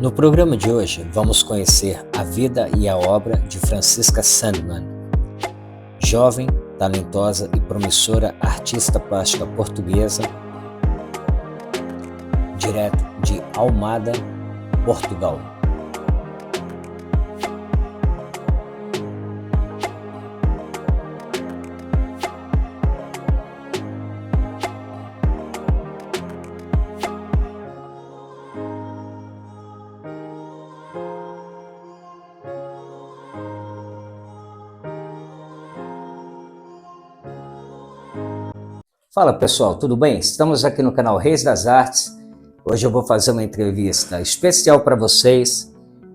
No programa de hoje, vamos conhecer a vida e a obra de Francisca Sandman, jovem, talentosa e promissora artista plástica portuguesa, direto de Almada, Portugal. Fala pessoal, tudo bem? Estamos aqui no canal Reis das Artes. Hoje eu vou fazer uma entrevista especial para vocês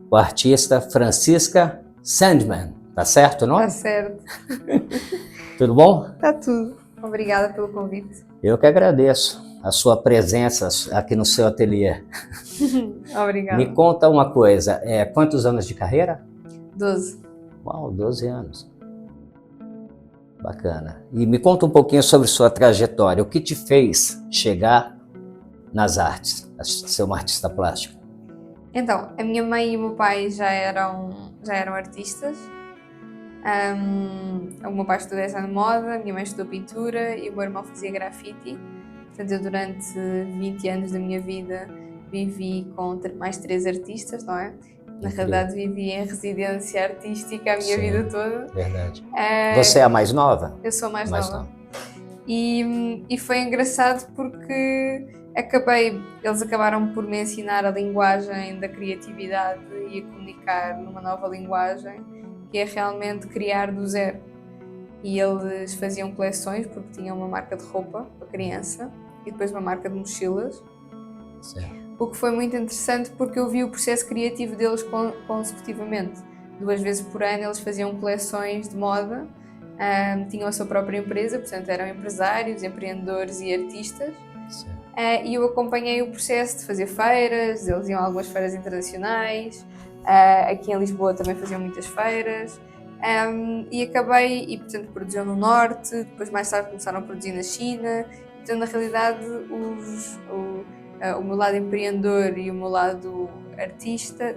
com a artista Francisca Sandman. Tá certo o nome? Tá certo. Tudo bom? Tá tudo. Obrigada pelo convite. Eu que agradeço a sua presença aqui no seu ateliê. Obrigada. Me conta uma coisa, quantos anos de carreira? 12. Uau, 12 anos. Bacana. E me conta um pouquinho sobre sua trajetória. O que te fez chegar nas artes, a ser uma artista plástica? Então, a minha mãe e o meu pai já eram artistas. O meu pai estudou design de moda, a minha mãe estudou pintura e o meu irmão fazia grafite. Portanto, eu durante 20 anos da minha vida vivi com mais 3 artistas, não é? Na realidade, vivi em residência artística a minha vida toda. Verdade. Você é a mais nova? Eu sou a mais nova. E foi engraçado porque eles acabaram por me ensinar a linguagem da criatividade e a comunicar numa nova linguagem, que é realmente criar do zero. E eles faziam coleções porque tinham uma marca de roupa para criança e depois uma marca de mochilas. Certo. O que foi muito interessante porque eu vi o processo criativo deles consecutivamente. 2 vezes por ano eles faziam coleções de moda, tinham a sua própria empresa, portanto eram empresários, empreendedores e artistas. E eu acompanhei o processo de fazer feiras, eles iam a algumas feiras internacionais, aqui em Lisboa também faziam muitas feiras, e portanto produziam no Norte, depois mais tarde começaram a produzir na China. Então na realidade o meu lado empreendedor e o meu lado artista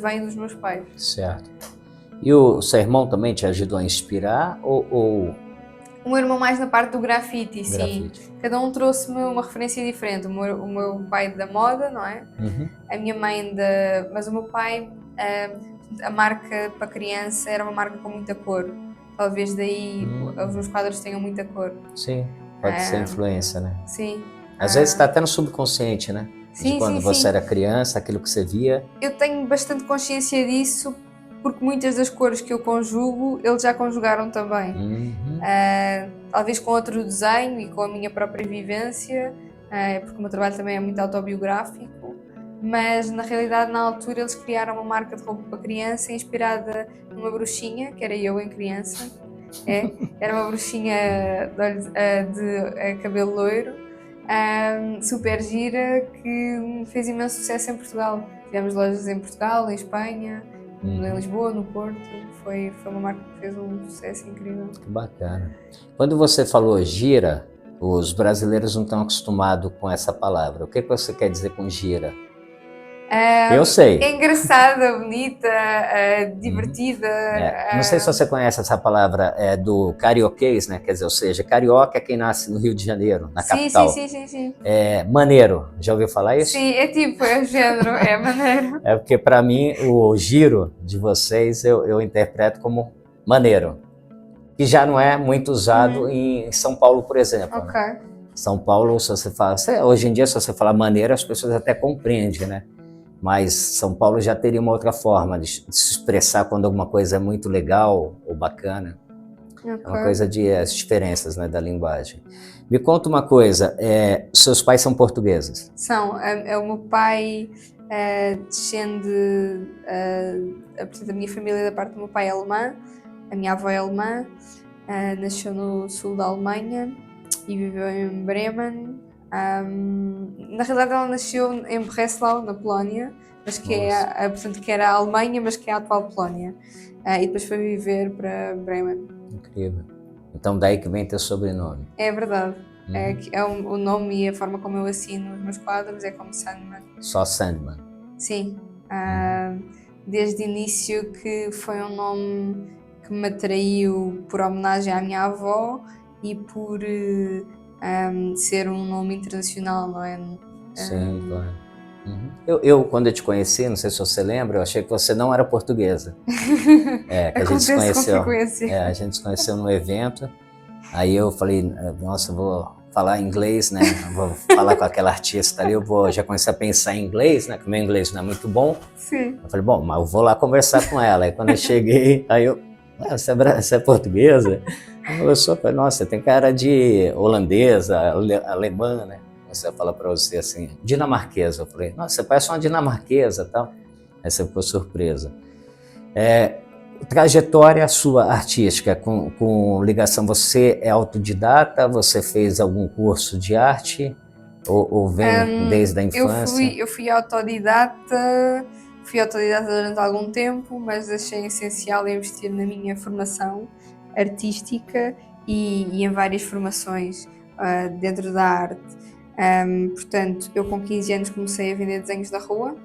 vem dos meus pais. Certo. E o seu irmão também te ajudou a inspirar ou... O meu irmão mais na parte do grafite, sim. Cada um trouxe-me uma referência diferente. O meu pai da moda, não é? Uhum. A minha mãe Mas o meu pai, a marca para criança era uma marca com muita cor. Talvez daí os meus quadros tenham muita cor. Sim, pode ser influência, né? Sim. Às vezes está até no subconsciente, né? Sim, de quando você era criança, aquilo que você via. Eu tenho bastante consciência disso, porque muitas das cores que eu conjugo, eles já conjugaram também. Talvez com outro desenho e com a minha própria vivência, porque o meu trabalho também é muito autobiográfico, mas na realidade na altura eles criaram uma marca de roupa para criança inspirada numa bruxinha, que era eu em criança. Era uma bruxinha de cabelo loiro, super gira, que fez imenso sucesso em Portugal. Tivemos lojas em Portugal, em Espanha, em Lisboa, no Porto. Foi uma marca que fez um sucesso incrível. Que bacana. Quando você falou gira, os brasileiros não estão acostumados com essa palavra. O que você quer dizer com gira? Eu sei. É engraçada, bonita, divertida. Não sei se você conhece essa palavra do carioquês, né? Quer dizer, ou seja, carioca é quem nasce no Rio de Janeiro, na capital. Sim. Maneiro, já ouviu falar isso? Sim, é o gênero, é maneiro. É porque para mim o giro de vocês eu interpreto como maneiro, que já não é muito usado em São Paulo, por exemplo. Ok. Né? São Paulo, se você fala, hoje em dia se você falar maneiro, as pessoas até compreendem, né? Mas São Paulo já teria uma outra forma de se expressar quando alguma coisa é muito legal ou bacana. Okay. É uma coisa as diferenças, né, da linguagem. Me conta uma coisa, seus pais são portugueses? São. O meu pai descende, portanto, a minha família da parte do meu pai é alemã, a minha avó é alemã, nasceu no sul da Alemanha e viveu em Bremen. Na realidade ela nasceu em Breslau, na Polónia, mas portanto, que era a Alemanha, mas que é a atual Polónia. E depois foi viver para Bremen. Incrível. Então daí que vem teu sobrenome. É verdade. O nome e a forma como eu assino os meus quadros é como Sandman. Só Sandman. Sim. Desde o início que foi um nome que me atraiu por homenagem à minha avó e por ser um nome internacional, não é? Sim, claro. Eu, quando eu te conheci, não sei se você lembra, eu achei que você não era portuguesa. Que a gente se Acontece com conheceu. frequência. A gente se conheceu num evento, aí eu falei, nossa, eu vou falar inglês, né? Vou falar com aquela artista ali, já comecei a pensar em inglês, né? Que o meu inglês não é muito bom. Sim. Eu falei, bom, mas eu vou lá conversar com ela. Aí quando eu cheguei, aí você é portuguesa? Eu falei, nossa, você tem cara de holandesa, alemã, né? Você fala para você assim, dinamarquesa. Eu falei, nossa, você parece uma dinamarquesa e tal. Aí você ficou surpresa. Trajetória sua artística com ligação, você é autodidata? Você fez algum curso de arte? Ou vem desde a infância? Eu fui autodidata durante algum tempo, mas achei essencial investir na minha formação artística e em várias formações dentro da arte. Portanto, eu com 15 anos comecei a vender desenhos na rua,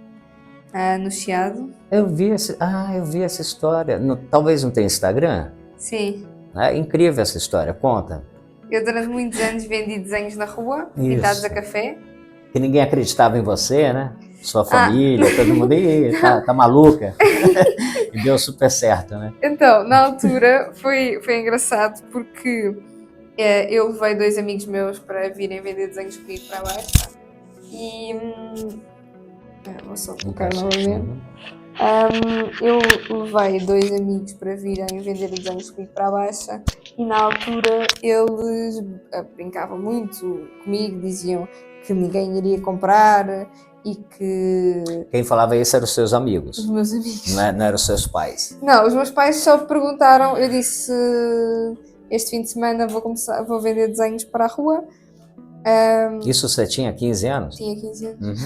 no Chiado. Eu vi essa história. Talvez não tenha Instagram? Sim. É incrível essa história, conta. Eu durante muitos anos vendi desenhos na rua, pintados a café. Que ninguém acreditava em você, né? Sua família, todo mundo, tá maluca. E deu super certo, né? Então, na altura foi engraçado porque eu levei 2 amigos meus para virem vender desenhos comigo para baixo e vou só colocar novamente. Eu levei 2 amigos para virem vender desenhos comigo para baixa e na altura eles brincavam muito comigo, diziam que ninguém iria comprar e que... Quem falava isso eram os seus amigos? Os meus amigos. Não eram os seus pais? Não, os meus pais só perguntaram, eu disse, este fim de semana vou vender desenhos para a rua. Isso você tinha 15 anos? Tinha 15 anos.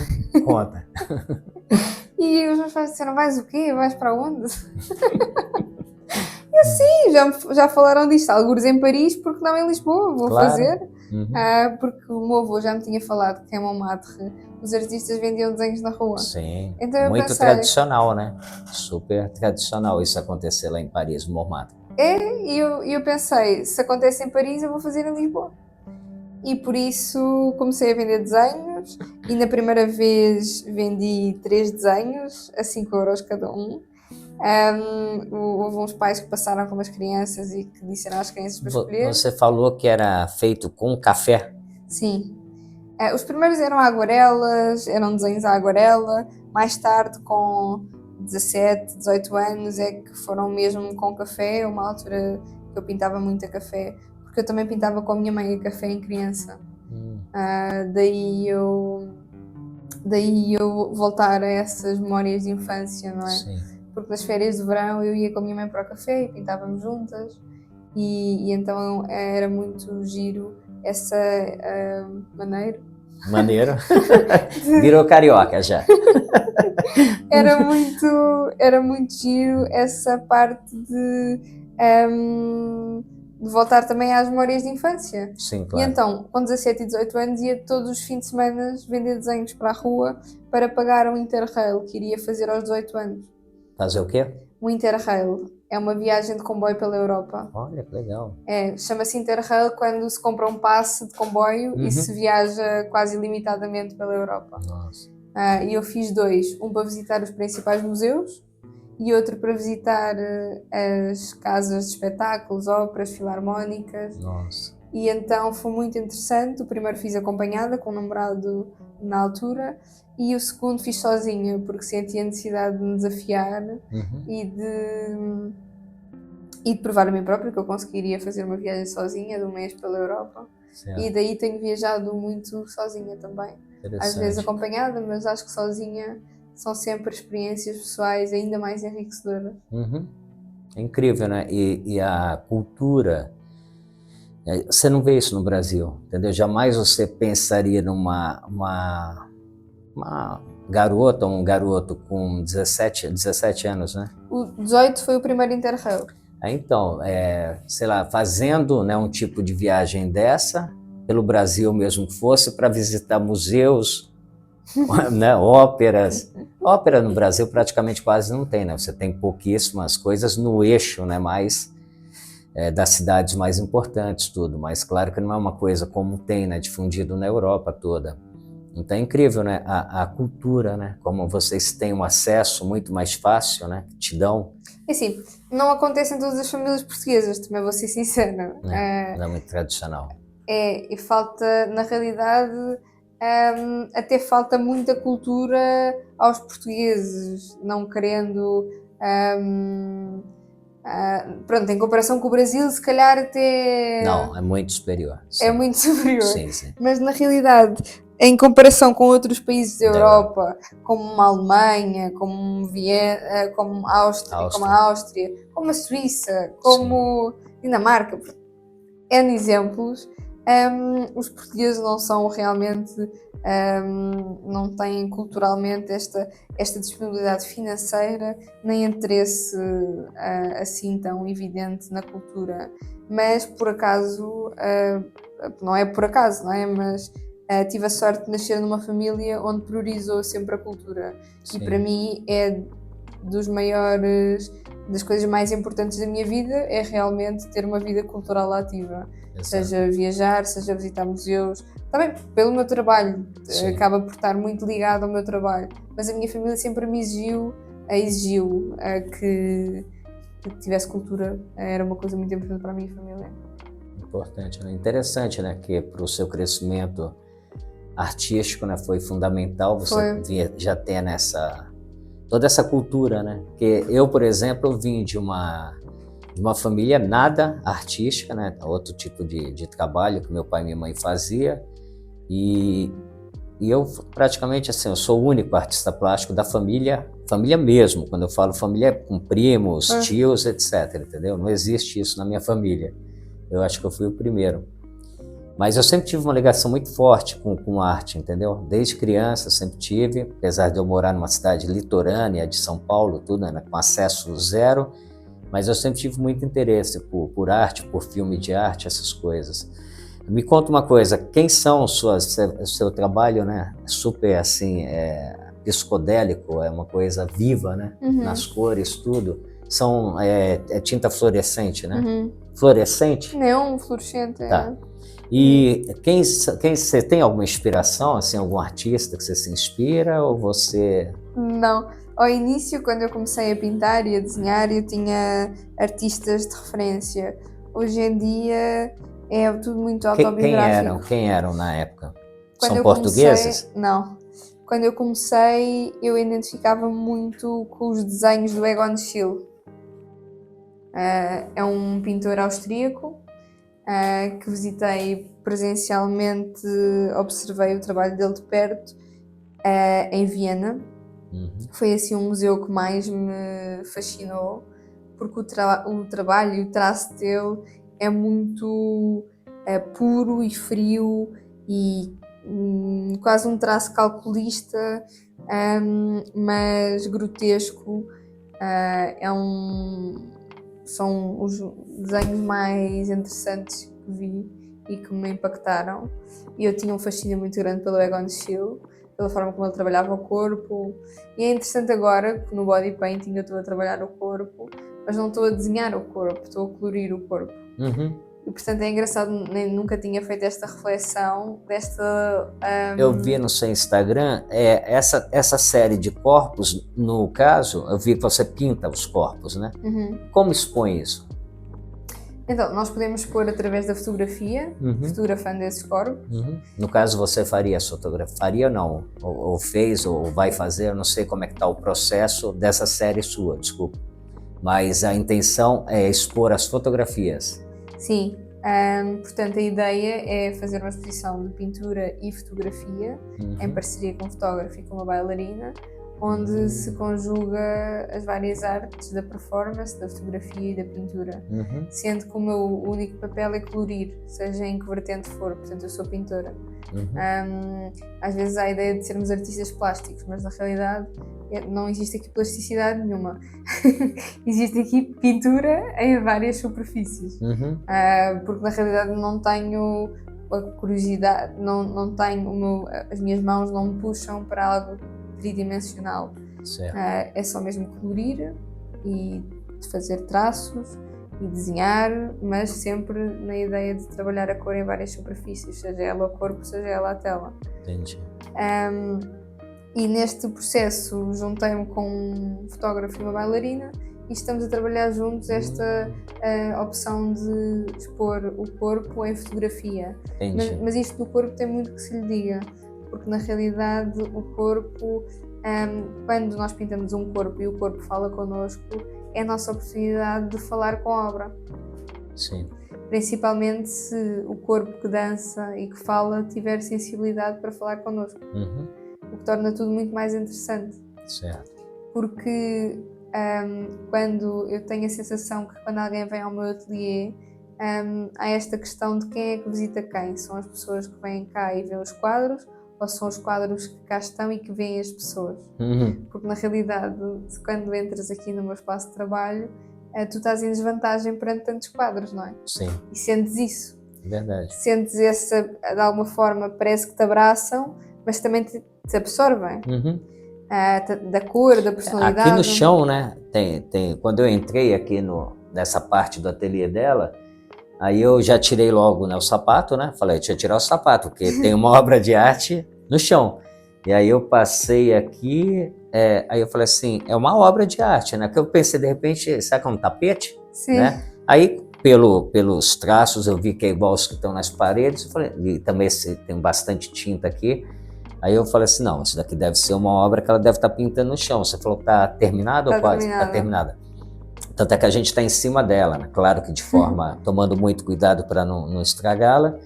Conta. E os meus pais disseram, vais o quê? Vais para onde? E assim, já falaram disto, algures em Paris, porque não em Lisboa, vou fazer. Porque o meu avô já me tinha falado que em Montmartre os artistas vendiam desenhos na rua. Sim, então muito pensei, tradicional, né? Super tradicional isso acontecer lá em Paris, Montmartre. E eu pensei, se acontece em Paris, eu vou fazer em Lisboa. E por isso comecei a vender desenhos e na primeira vez vendi 3 desenhos a 5 euros cada um. Houve uns pais que passaram com as crianças e que disseram às crianças para escolher. Você falou que era feito com café? Sim. Os primeiros eram aguarelas, eram desenhos à aguarela. Mais tarde, com 17, 18 anos, é que foram mesmo com café. Uma altura que eu pintava muito a café, porque eu também pintava com a minha mãe a café em criança. Daí eu voltar a essas memórias de infância, não é? Sim. Porque nas férias de verão eu ia com a minha mãe para o café e pintávamos juntas e então era muito giro essa maneira. Virou carioca já. Era muito giro essa parte de voltar também às memórias de infância. Sim, claro. E então, com 17 e 18 anos, ia todos os fins de semana vender desenhos para a rua para pagar um Interrail que iria fazer aos 18 anos. Fazer o quê? Um Interrail. É uma viagem de comboio pela Europa. Olha, que legal. Chama-se Interrail quando se compra um passe de comboio e se viaja quase ilimitadamente pela Europa. Nossa. E eu fiz 2. Um para visitar os principais museus e outro para visitar as casas de espetáculos, óperas, filarmónicas. Nossa. E então foi muito interessante. O primeiro fiz acompanhada com um namorado na altura e o segundo fiz sozinha porque sentia a necessidade de me desafiar e de provar a mim própria que eu conseguiria fazer uma viagem sozinha de um mês pela Europa. Certo. E daí tenho viajado muito sozinha também. Às vezes acompanhada, mas acho que sozinha são sempre experiências pessoais ainda mais enriquecedoras. É incrível, né? E a cultura, você não vê isso no Brasil, entendeu? Jamais você pensaria numa garota ou um garoto com 17 anos, né? O 18 foi o primeiro Interrail. Então, sei lá, fazendo, né, um tipo de viagem dessa, pelo Brasil mesmo que fosse, para visitar museus, né? Óperas. Ópera no Brasil praticamente quase não tem, né? Você tem pouquíssimas coisas no eixo, né? Mais das cidades mais importantes, tudo. Mas claro que não é uma coisa como tem, né? Difundido na Europa toda. Então é incrível, né? A cultura, né? Como vocês têm um acesso muito mais fácil, né? Que te dão. Assim, não acontece em todas as famílias portuguesas, também vou ser sincera. Não é muito tradicional. E falta, na realidade, até falta muita cultura aos portugueses, não querendo. Pronto, em comparação com o Brasil, se calhar até. Não, é muito superior. É muito superior. Sim, sim. Mas na realidade, em comparação com outros países da Europa, como a Alemanha, como como a Áustria, como a Suíça, como Dinamarca, N exemplos, os portugueses não são realmente, não têm culturalmente esta disponibilidade financeira, nem interesse assim tão evidente na cultura. Mas por acaso, não é por acaso, não é? Mas tive a sorte de nascer numa família onde priorizou sempre a cultura. Sim. E para mim é das coisas mais importantes da minha vida é realmente ter uma vida cultural ativa. Exato. Seja viajar, seja visitar museus, também pelo meu trabalho. Sim. Acaba por estar muito ligado ao meu trabalho, mas a minha família sempre me exigiu que tivesse cultura, era uma coisa muito importante para a minha família. Importante, né? Interessante, né? Que para o seu crescimento artístico, né, foi fundamental você já ter toda essa cultura, né? Porque eu, por exemplo, vim de uma família nada artística, né? Outro tipo de trabalho que meu pai e minha mãe fazia, e eu praticamente assim, eu sou o único artista plástico da família mesmo. Quando eu falo família, é com primos, tios, etc, entendeu? Não existe isso na minha família. Eu acho que eu fui o primeiro. Mas eu sempre tive uma ligação muito forte com arte, entendeu? Desde criança eu sempre tive, apesar de eu morar numa cidade litorânea de São Paulo, tudo, né, com acesso zero, mas eu sempre tive muito interesse por arte, por filme de arte, essas coisas. Me conta uma coisa, quem são seu trabalho, né? Super assim, psicodélico, é uma coisa viva, né? Uhum. Nas cores, tudo. São tinta fluorescente, né? Uhum. Fluorescente? Neon fluorescente. Tá. E quem você tem alguma inspiração, assim, algum artista que você se inspira ou você? Não. Ao início, quando eu comecei a pintar e a desenhar, eu tinha artistas de referência. Hoje em dia é tudo muito autobiográfico. Quem eram na época? São portugueses? Não. Quando eu comecei, eu identificava muito com os desenhos do Egon Schiele. É um pintor austríaco que visitei presencialmente, observei o trabalho dele de perto em Viena. Uhum. Foi assim um museu que mais me fascinou, porque o trabalho e o traço dele é muito puro e frio e quase um traço calculista, mas grotesco. São os desenhos mais interessantes que vi e que me impactaram. E eu tinha um fascínio muito grande pelo Egon Schiele, pela forma como ele trabalhava o corpo. E é interessante agora que no body painting eu estou a trabalhar o corpo, mas não estou a desenhar o corpo, estou a colorir o corpo. Uhum. E portanto é engraçado, nunca tinha feito esta reflexão, Eu vi no seu Instagram, essa série de corpos, no caso, eu vi que você pinta os corpos, né? Uhum. Como expõe isso? Então, nós podemos pôr através da fotografia, fotografando esses corpos. Uhum. No caso, você faria essa fotografia? Faria ou não? Ou fez, ou vai fazer? Eu não sei como é que está o processo dessa série sua, desculpa. Mas a intenção é expor as fotografias. Sim, portanto a ideia é fazer uma exposição de pintura e fotografia em parceria com um fotógrafo e com uma bailarina, onde se conjuga as várias artes da performance, da fotografia e da pintura, sendo que o meu único papel é colorir, seja em que vertente for, portanto eu sou pintora. Às vezes há a ideia de sermos artistas plásticos, mas na realidade não existe aqui plasticidade nenhuma. Existe aqui pintura em várias superfícies, porque na realidade não tenho a curiosidade, não tenho, as minhas mãos não me puxam para algo tridimensional. É só mesmo colorir e fazer traços e desenhar, mas sempre na ideia de trabalhar a cor em várias superfícies, seja ela o corpo, seja ela a tela. Entendi. E neste processo juntei-me com um fotógrafo e uma bailarina e estamos a trabalhar juntos esta opção de expor o corpo em fotografia. Mas isto do corpo tem muito que se lhe diga, porque na realidade o corpo, quando nós pintamos um corpo e o corpo fala connosco, é a nossa oportunidade de falar com a obra. Sim. Principalmente se o corpo que dança e que fala tiver sensibilidade para falar connosco. O que torna tudo muito mais interessante. Certo. Porque quando eu tenho a sensação que quando alguém vem ao meu ateliê, há esta questão de quem é que visita quem. São as pessoas que vêm cá e veem os quadros, ou são os quadros que cá estão e que veem as pessoas? Porque na realidade, quando entras aqui no meu espaço de trabalho, tu estás em desvantagem perante tantos quadros, não é? Sim. E sentes isso. Verdade. Sentes essa, de alguma forma, parece que te abraçam, mas também te absorvem. Da cor, da personalidade. Aqui no chão, né? Quando eu entrei aqui nessa parte do ateliê dela, aí eu já tirei logo, né, o sapato, né? Falei, deixa eu tirar o sapato, porque tem uma obra de arte no chão. E aí eu passei aqui, aí eu falei assim, é uma obra de arte, né? Que eu pensei, de repente, sabe como um tapete? Sim. Né? Aí, pelos traços, eu vi que é igual os que estão nas paredes. Eu falei, e também tem bastante tinta aqui. Aí eu falei assim, não, isso daqui deve ser uma obra que ela deve estar pintando no chão. Você falou que está terminada ou quase? Está terminada. Tanto é que a gente está em cima dela, né? Claro que de forma, tomando muito cuidado para não estragá-la.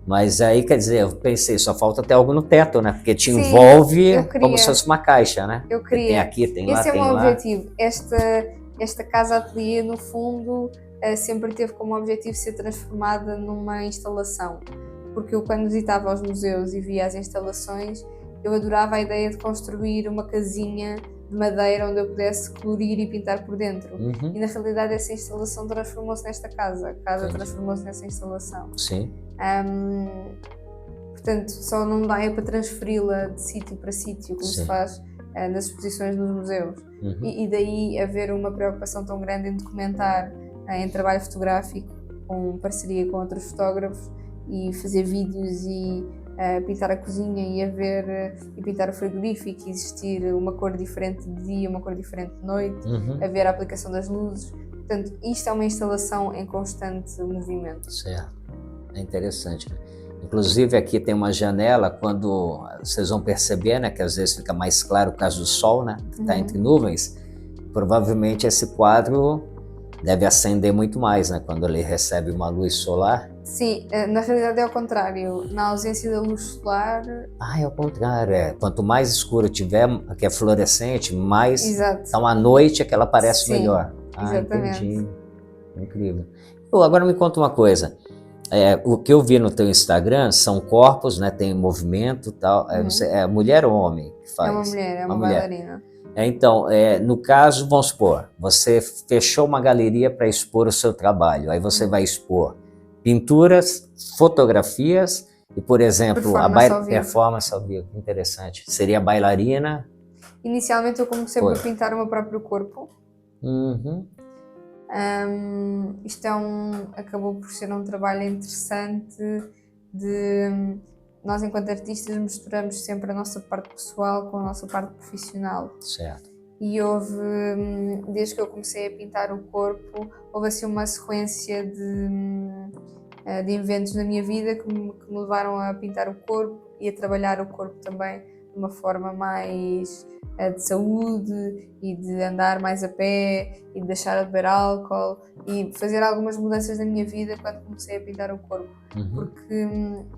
Mas aí, quer dizer, eu pensei, só falta ter algo no teto, né? Porque te envolve como se fosse uma caixa, né? Eu queria. Tem aqui, tem lá, tem lá. Esse é o meu objetivo. Esta casa-ateliê, no fundo, sempre teve como objetivo ser transformada numa instalação. Porque eu, quando visitava os museus e via as instalações, eu adorava a ideia de construir uma casinha de madeira onde eu pudesse colorir e pintar por dentro. E na realidade essa instalação transformou-se nesta casa. A casa transformou-se nessa instalação. Sim. Portanto, só não dá para transferi-la de sítio para sítio, como se faz nas exposições nos museus. E daí haver uma preocupação tão grande em documentar em trabalho fotográfico, com parceria com outros fotógrafos, e fazer vídeos e pintar a cozinha e pintar o frigorífico, e existir uma cor diferente de dia, uma cor diferente de noite, haver a aplicação das luzes. Portanto, isto é uma instalação em constante movimento. Certo, é interessante. Inclusive aqui tem uma janela, quando vocês vão perceber, né, que às vezes fica mais claro por causa do sol, né, que está entre nuvens, provavelmente esse quadro deve acender muito mais, né, quando ele recebe uma luz solar. Sim, na realidade é ao contrário. Na ausência da luz solar... É ao contrário. Quanto mais escuro tiver, que é fluorescente, mais... Exato. Então à noite é que ela aparece melhor. Exatamente. Entendi. Incrível. Agora me conta uma coisa. O que eu vi no teu Instagram são corpos, né? Tem movimento e tal. É mulher ou homem que faz? É uma mulher, é uma bailarina. Então, no caso, vamos supor, você fechou uma galeria para expor o seu trabalho. Aí você vai expor pinturas, fotografias e, por exemplo, performance ao vivo. Interessante. Seria a bailarina? Inicialmente eu comecei por pintar o meu próprio corpo. Isto acabou por ser um trabalho interessante de... Nós, enquanto artistas, misturamos sempre a nossa parte pessoal com a nossa parte profissional. Certo. E houve, desde que eu comecei a pintar o corpo, houve assim uma sequência de eventos na minha vida que me levaram a pintar o corpo e a trabalhar o corpo também de uma forma mais de saúde e de andar mais a pé e de deixar de beber álcool e fazer algumas mudanças na minha vida quando comecei a pintar o corpo. Porque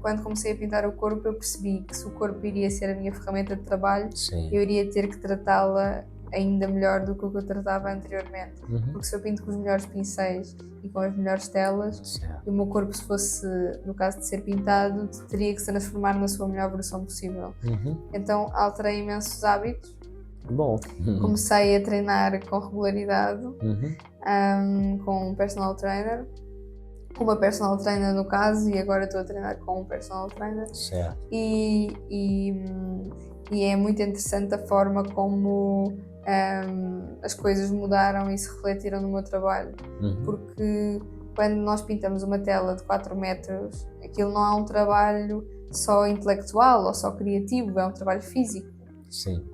quando comecei a pintar o corpo eu percebi que se o corpo iria ser a minha ferramenta de trabalho, eu iria ter que tratá-la ainda melhor do que o que eu tratava anteriormente. Porque se eu pinto com os melhores pincéis e com as melhores telas, e o meu corpo, se fosse, no caso de ser pintado, teria que se transformar na sua melhor versão possível. Então alterei imensos hábitos. Bom. Comecei a treinar com regularidade, com um personal trainer, com uma personal trainer no caso, e agora estou a treinar com um personal trainer. Certo. E é muito interessante a forma como as coisas mudaram e se refletiram no meu trabalho, porque quando nós pintamos uma tela de 4 metros, aquilo não é um trabalho só intelectual ou só criativo, é um trabalho físico. Sim.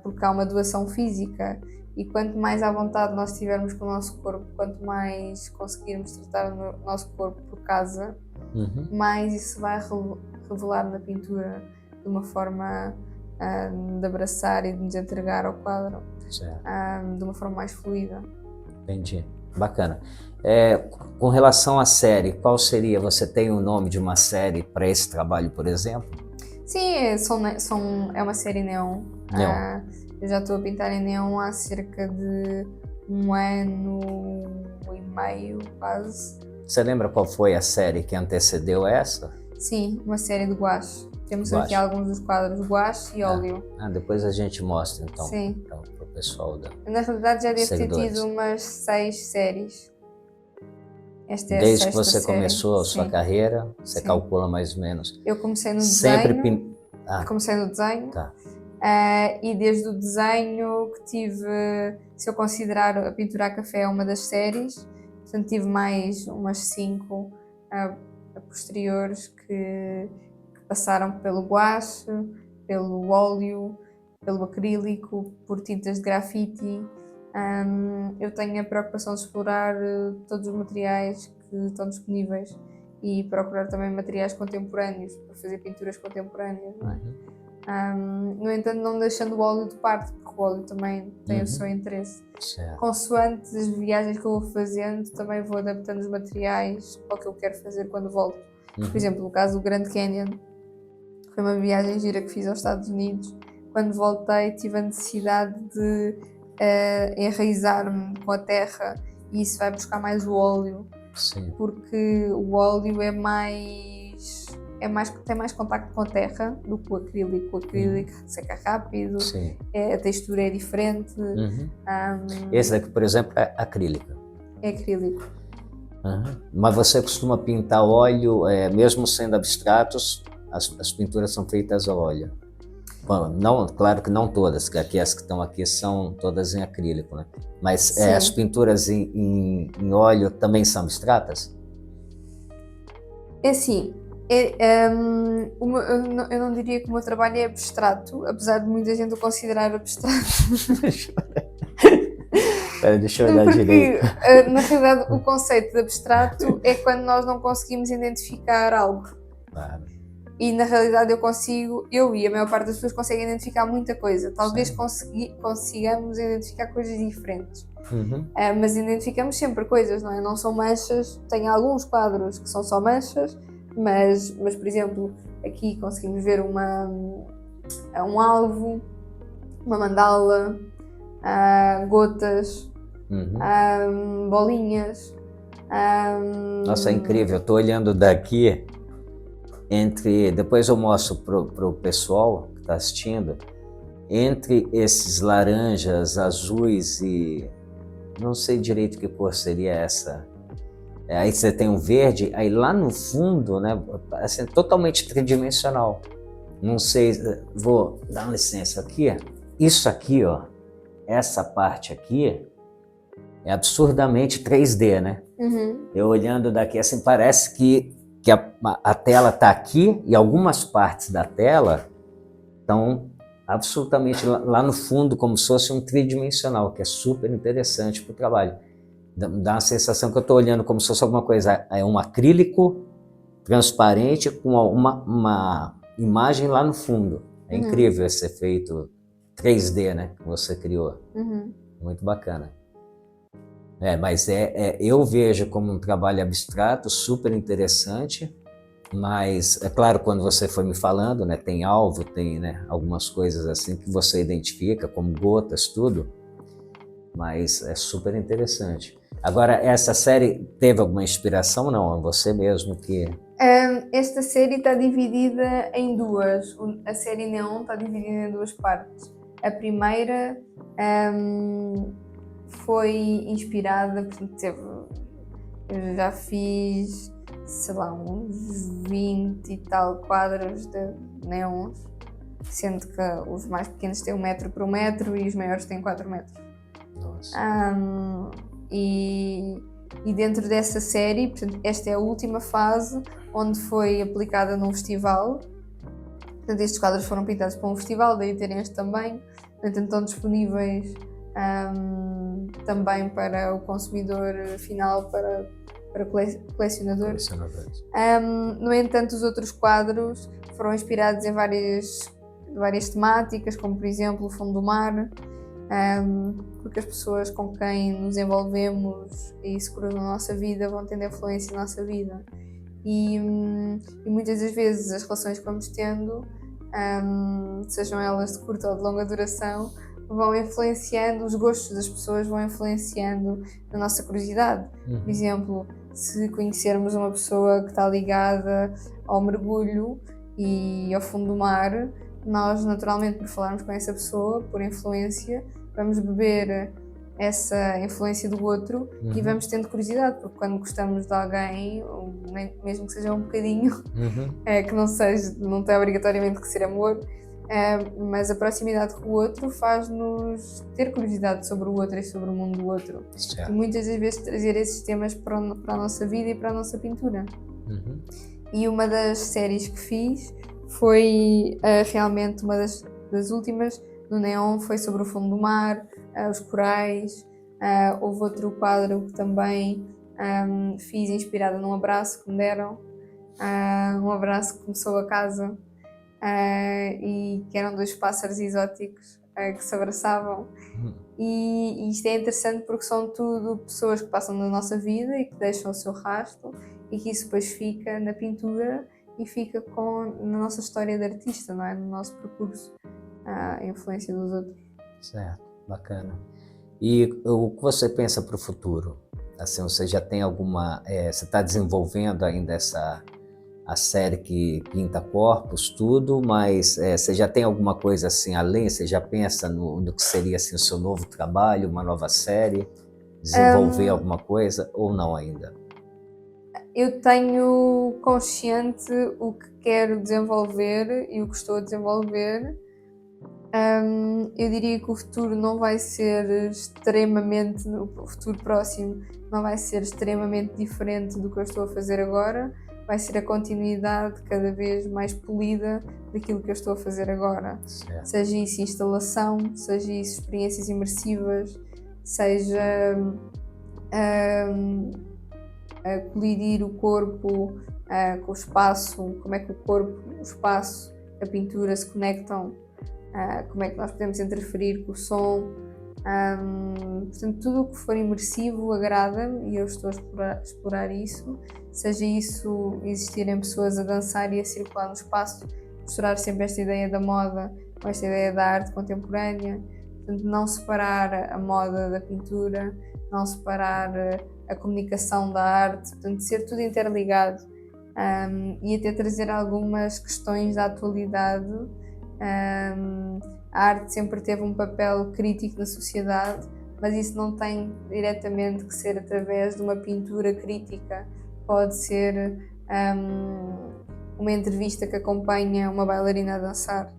Porque há uma doação física, e quanto mais à vontade nós estivermos com o nosso corpo, quanto mais conseguirmos tratar o nosso corpo por casa, mais isso vai revelar na pintura de uma forma de abraçar e de nos entregar ao quadro de uma forma mais fluida. Entendi, bacana. Com relação à série, qual seria? Você tem o nome de uma série para esse trabalho, por exemplo? Sim, é uma série neon. Eu já estou a pintar em neon há cerca de 1 ano e meio, quase. Você lembra qual foi a série que antecedeu essa? Sim, uma série de gouache. Temos aqui alguns dos quadros gouache e óleo. Depois a gente mostra então para o pessoal Na realidade já devo ter tido umas 6 séries. Esta é Desde a que você série. começou a sua carreira, você calcula mais ou menos? Eu comecei no desenho. Comecei no desenho. Tá. E desde o desenho que tive, se eu considerar a pintura a café uma das séries, portanto tive mais umas 5 posteriores que passaram pelo gouache, pelo óleo, pelo acrílico, por tintas de grafite. Eu tenho a preocupação de explorar todos os materiais que estão disponíveis e procurar também materiais contemporâneos para fazer pinturas contemporâneas, não é? No entanto, não deixando o óleo de parte, porque o óleo também tem o seu interesse. Certo. Consoante as viagens que eu vou fazendo, também vou adaptando os materiais ao que eu quero fazer quando volto. Por exemplo, no caso do Grand Canyon, foi uma viagem gira que fiz aos Estados Unidos. Quando voltei, tive a necessidade de enraizar-me com a terra, e isso vai buscar mais o óleo. Sim. Porque o óleo tem mais contacto com a terra do que o acrílico. O acrílico seca rápido, a textura é diferente. Esse daqui, por exemplo, é acrílico. É acrílico. Mas você costuma pintar óleo, mesmo sendo abstratos, as pinturas são feitas a óleo? Bom, não, claro que não todas, que as que estão aqui são todas em acrílico, né? Mas as pinturas em óleo também são abstratas? É assim, eu não diria que o meu trabalho é abstrato, apesar de muita gente o considerar abstrato. Deixa eu olhar direito. Porque, na realidade, o conceito de abstrato é quando nós não conseguimos identificar algo. Claro. E na realidade eu e a maior parte das pessoas conseguem identificar muita coisa. Talvez consigamos identificar coisas diferentes. Mas identificamos sempre coisas, não é? Não são manchas. Tem alguns quadros que são só manchas, mas por exemplo, aqui conseguimos ver um alvo, uma mandala, gotas, bolinhas. Nossa, é incrível. Eu estou olhando daqui. Depois eu mostro pro pessoal que está assistindo, entre esses laranjas, azuis e não sei direito que cor seria essa. Aí você tem um verde, aí lá no fundo, né, assim, totalmente tridimensional. Não sei, vou dar uma licença aqui. Isso aqui, ó, essa parte aqui é absurdamente 3D, né? Eu olhando daqui, assim, parece que a tela está aqui e algumas partes da tela estão absolutamente lá no fundo, como se fosse um tridimensional, que é super interessante para o trabalho. Dá uma sensação que eu estou olhando como se fosse alguma coisa, um acrílico transparente com uma imagem lá no fundo. É incrível esse efeito 3D, né, que você criou. Muito bacana. Mas eu vejo como um trabalho abstrato, super interessante, mas é claro, quando você foi me falando, né, tem alvo, tem, né, algumas coisas assim que você identifica, como gotas, tudo, mas é super interessante. Agora, essa série teve alguma inspiração? Não, é você mesmo que... Esta série está dividida em duas. A série Neon está dividida em 2 partes. A primeira foi inspirada, portanto, Eu já fiz, sei lá, uns 20 e tal quadros de neons, sendo que os mais pequenos têm 1 metro por 1 metro e os maiores têm 4 metros. Nossa. E dentro dessa série, portanto, esta é a última fase onde foi aplicada num festival. Portanto, estes quadros foram pintados para um festival, daí terem este também. Portanto, estão disponíveis também para o consumidor final, para colecionadores. No entanto, os outros quadros foram inspirados em várias temáticas, como por exemplo o fundo do mar, porque as pessoas com quem nos envolvemos e se cruzam na nossa vida vão tendo influência na nossa vida. E muitas das vezes as relações que vamos tendo, sejam elas de curta ou de longa duração, vão influenciando, os gostos das pessoas vão influenciando a nossa curiosidade. Por exemplo, se conhecermos uma pessoa que está ligada ao mergulho e ao fundo do mar, nós naturalmente, por falarmos com essa pessoa, por influência, vamos beber essa influência do outro e vamos tendo curiosidade, porque quando gostamos de alguém, mesmo que seja um bocadinho, que não tem obrigatoriamente que ser amor, mas a proximidade com o outro faz-nos ter curiosidade sobre o outro e sobre o mundo do outro. Certo. E muitas das vezes trazer esses temas para a nossa vida e para a nossa pintura. E uma das séries que fiz foi realmente uma das últimas no neon, foi sobre o fundo do mar, os corais. Houve outro quadro que também fiz inspirada num abraço que me deram, um abraço que começou a casa e que eram 2 pássaros exóticos que se abraçavam. E isto é interessante porque são tudo pessoas que passam na nossa vida e que deixam o seu rastro e que isso depois fica na pintura e fica na nossa história de artista, não é? No nosso percurso, a influência dos outros. Certo, bacana. E o que você pensa para o futuro? Assim, você já tem alguma... você está desenvolvendo ainda a série que pinta corpos, tudo, mas você já tem alguma coisa assim além? Você já pensa no que seria assim, o seu novo trabalho, uma nova série? Desenvolver alguma coisa ou não ainda? Eu tenho consciente o que quero desenvolver e o que estou a desenvolver. Eu diria que o futuro não vai ser extremamente, o futuro próximo não vai ser extremamente diferente do que eu estou a fazer agora, vai ser a continuidade cada vez mais polida daquilo que eu estou a fazer agora. Certo. Seja isso instalação, seja isso experiências imersivas, seja colidir o corpo com o espaço, como é que o corpo, o espaço, a pintura se conectam, como é que nós podemos interferir com o som. Portanto, tudo o que for imersivo agrada-me e eu estou a explorar isso, seja isso existirem pessoas a dançar e a circular no espaço, misturar sempre esta ideia da moda com esta ideia da arte contemporânea. Portanto, não separar a moda da pintura, não separar a comunicação da arte, portanto, ser tudo interligado, e até trazer algumas questões da atualidade. A arte sempre teve um papel crítico na sociedade, mas isso não tem diretamente que ser através de uma pintura crítica. Pode ser uma entrevista que acompanha uma bailarina a dançar,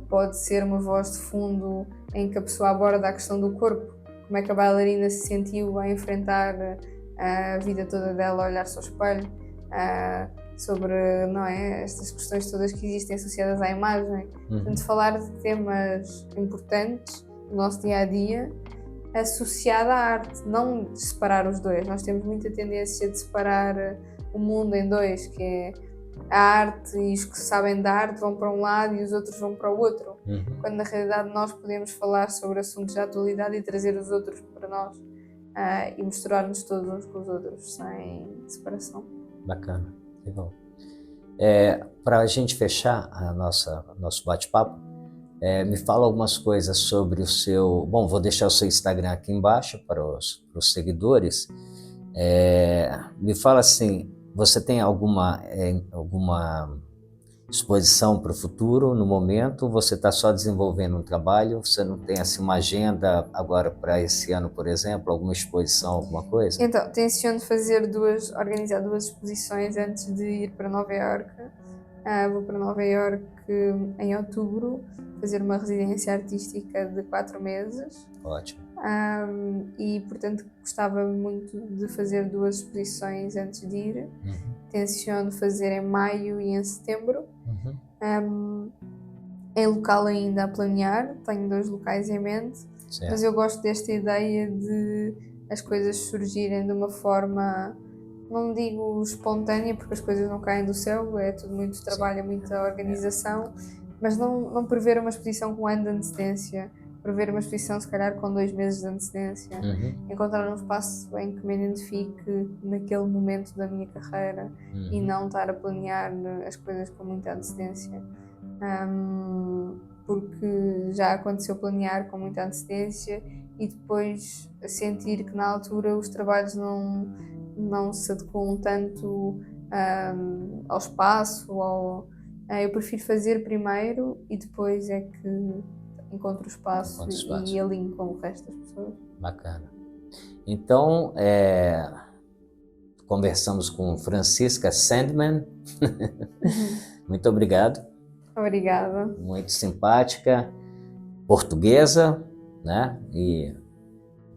pode ser uma voz de fundo em que a pessoa aborda a questão do corpo, como é que a bailarina se sentiu a enfrentar a vida toda dela, a olhar-se ao espelho, sobre, não é, estas questões todas que existem associadas à imagem. Portanto, falar de temas importantes do nosso dia-a-dia associado à arte, não de separar os dois. Nós temos muita tendência de separar o mundo em dois, que é a arte e os que sabem da arte vão para um lado e os outros vão para o outro, quando na realidade nós podemos falar sobre assuntos da atualidade e trazer os outros para nós e misturar-nos todos uns com os outros sem separação. Bacana, legal. Para a gente fechar nosso bate-papo, me fala algumas coisas sobre o seu... Bom, vou deixar o seu Instagram aqui embaixo para os seguidores. Me fala assim, você tem alguma exposição para o futuro, no momento? Você está só desenvolvendo um trabalho? Você não tem assim, uma agenda agora para esse ano, por exemplo? Alguma exposição, alguma coisa? Então, tenciono organizar 2 exposições antes de ir para Nova Iorque. Vou para Nova Iorque em outubro, fazer uma residência artística de 4 meses. Ótimo. E, portanto, gostava muito de fazer 2 exposições antes de ir. Tenciono fazer em maio e em setembro. Em local ainda a planear, tenho 2 locais em mente, certo. Mas eu gosto desta ideia de as coisas surgirem de uma forma, não digo espontânea, porque as coisas não caem do céu, é tudo muito trabalho, muita organização, mas não prever uma exposição com um ano de antecedência, prever uma exposição se calhar com 2 meses de antecedência, encontrar um espaço em que me identifique naquele momento da minha carreira e não estar a planear as coisas com muita antecedência. Porque já aconteceu planear com muita antecedência e depois sentir que na altura os trabalhos não se adequam tanto ao espaço. Eu prefiro fazer primeiro e depois é que encontro o espaço e alinho com o resto das pessoas. Bacana. Então, conversamos com Francisca Sandman. Muito obrigado. Obrigada. Muito simpática, portuguesa, né? E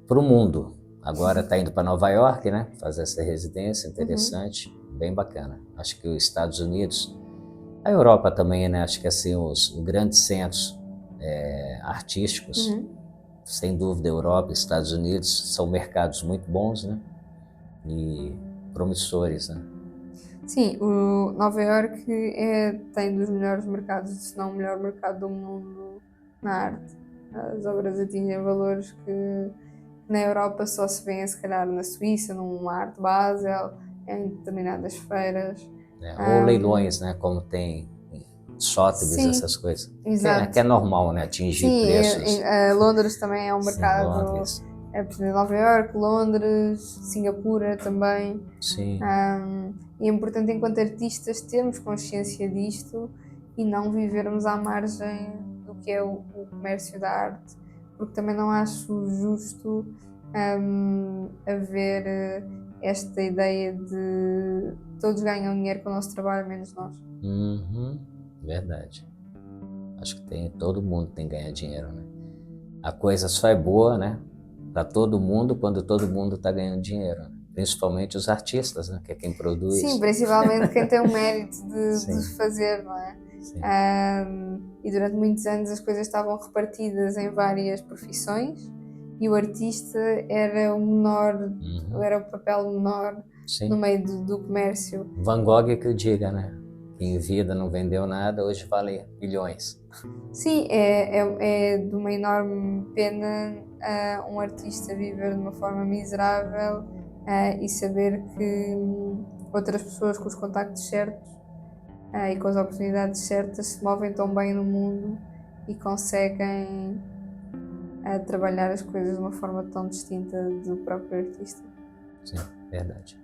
para o mundo. Agora está indo para Nova Iorque, né? Fazer essa residência interessante, bem bacana. Acho que os Estados Unidos, a Europa também, né? Acho que assim os grandes centros artísticos, sem dúvida, Europa e Estados Unidos são mercados muito bons, né? E promissores, né? Sim, o Nova Iorque tem dos melhores mercados, se não o melhor mercado do mundo na arte. As obras atingem valores que na Europa só se vêem, se calhar, na Suíça, numa Art Basel, em determinadas feiras. Ou leilões, né? Como tem Sotheby's, essas coisas. Exato. Que é normal, né? Atingir preços. Londres também é um mercado. Por exemplo, Nova Iorque, Londres, Singapura também. Sim. E é importante, enquanto artistas, termos consciência disto e não vivermos à margem do que é o comércio da arte, porque também não acho justo haver esta ideia de todos ganham dinheiro com o nosso trabalho, menos nós. Verdade. Acho que todo mundo tem que ganhar dinheiro, né? A coisa só é boa, né? Para todo mundo quando todo mundo está ganhando dinheiro, né? Principalmente os artistas, né? Que é quem produz. Sim, principalmente quem tem o mérito de fazer, não é? E durante muitos anos as coisas estavam repartidas em várias profissões e o artista era o menor, era o papel menor no meio do comércio. Van Gogh que o diga, né? Que em vida não vendeu nada, hoje vale bilhões. Sim, é de uma enorme pena um artista viver de uma forma miserável e saber que outras pessoas com os contactos certos e com as oportunidades certas se movem tão bem no mundo e conseguem trabalhar as coisas de uma forma tão distinta do próprio artista. Sim, verdade.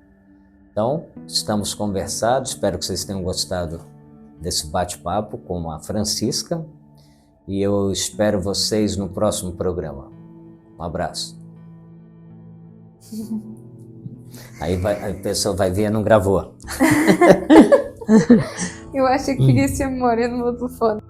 Então, estamos conversados, espero que vocês tenham gostado desse bate-papo com a Francisca e eu espero vocês no próximo programa. Um abraço. Aí a pessoa vai ver, não gravou. Eu acho que queria ser memória no meu telefone.